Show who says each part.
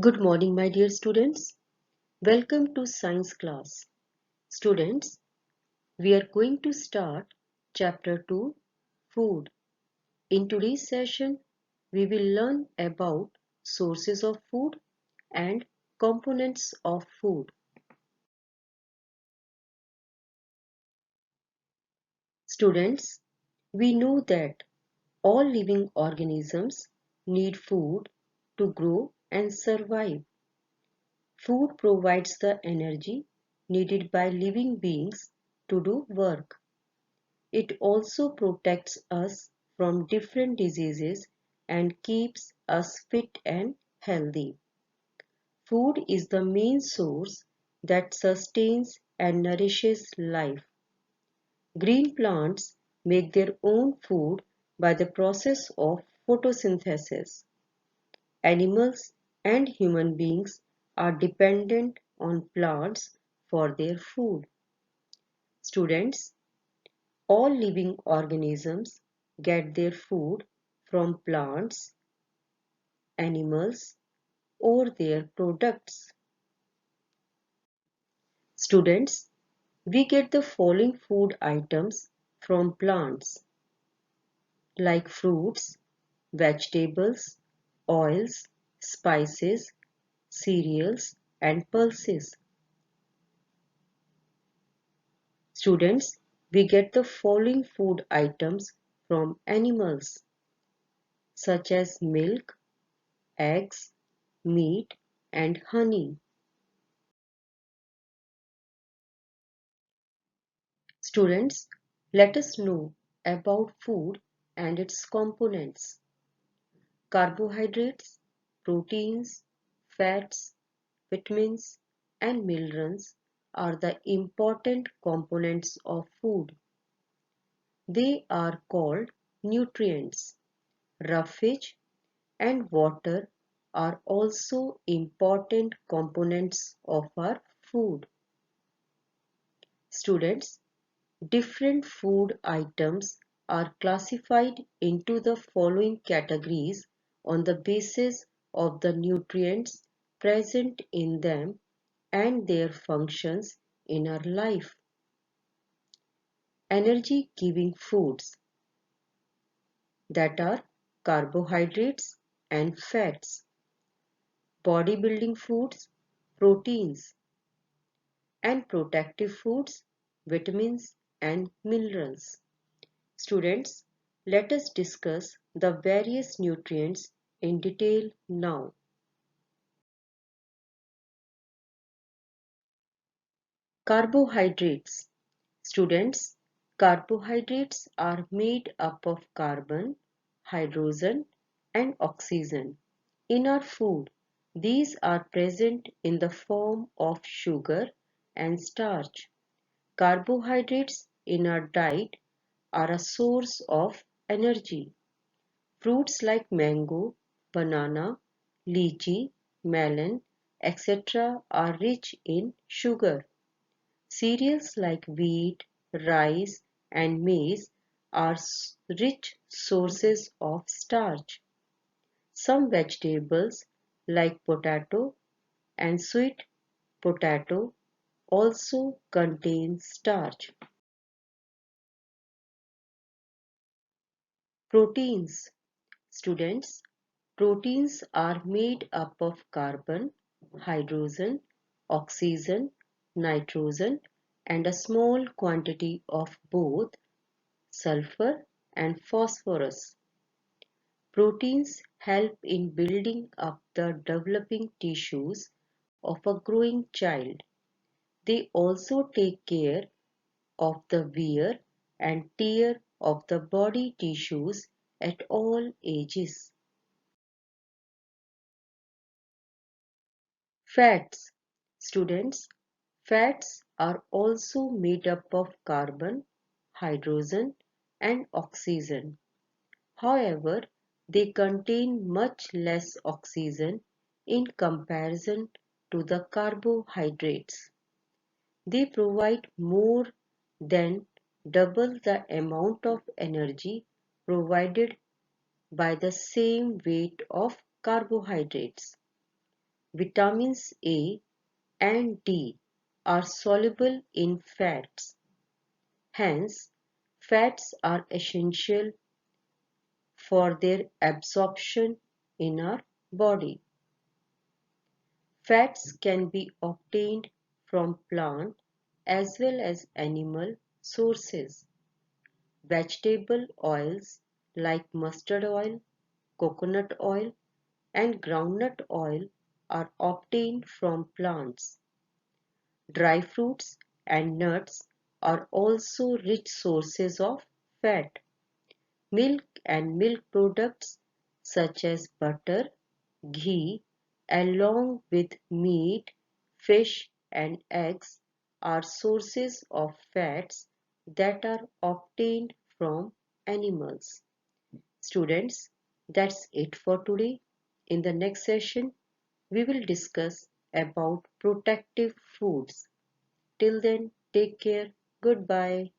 Speaker 1: Good morning, my dear students. Welcome to science class. Students, we are going to start chapter 2, Food. In today's session, we will learn about sources of food and components of food. Students, we know that all living organisms need food to grow and survive. Food provides the energy needed by living beings to do work. It also protects us from different diseases and keeps us fit and healthy. Food is the main source that sustains and nourishes life. Green plants make their own food by the process of photosynthesis. Animals and human beings are dependent on plants for their food. Students, all living organisms get their food from plants, animals, or their products. Students, we get the following food items from plants like fruits, vegetables, oils, spices, cereals, and pulses. Students, we get the following food items from animals such as milk, eggs, meat, and honey. Students, let us know about food and its components. Carbohydrates, proteins, fats, vitamins, and minerals are the important components of food. They are called nutrients. Roughage and water are also important components of our food. Students, different food items are classified into the following categories on the basis of the nutrients present in them and their functions in our life. Energy giving foods, that are carbohydrates and fats. Bodybuilding foods, proteins. And protective foods, vitamins and minerals. Students, let us discuss the various nutrients in detail now. Carbohydrates. Students, carbohydrates are made up of carbon, hydrogen, and oxygen. In our food, these are present in the form of sugar and starch. Carbohydrates in our diet are a source of energy. Fruits like mango, banana, lychee, melon, etc. are rich in sugar. Cereals like wheat, rice, and maize are rich sources of starch. Some vegetables like potato and sweet potato also contain starch. Proteins. Students, proteins are made up of carbon, hydrogen, oxygen, nitrogen, and a small quantity of both sulfur and phosphorus. Proteins help in building up the developing tissues of a growing child. They also take care of the wear and tear of the body tissues at all ages. Fats. Students, fats are also made up of carbon, hydrogen, and oxygen. However, they contain much less oxygen in comparison to the carbohydrates. They provide more than double the amount of energy provided by the same weight of carbohydrates. Vitamins A and D are soluble in fats. Hence, fats are essential for their absorption in our body. Fats can be obtained from plant as well as animal sources. Vegetable oils like mustard oil, coconut oil, and groundnut oil are obtained from plants. Dry fruits and nuts are also rich sources of fat. Milk and milk products such as butter, ghee, along with meat, fish, and eggs are sources of fats that are obtained from animals. Students, that's it for today. In the next session, we will discuss about protective foods. Till then, take care. Goodbye.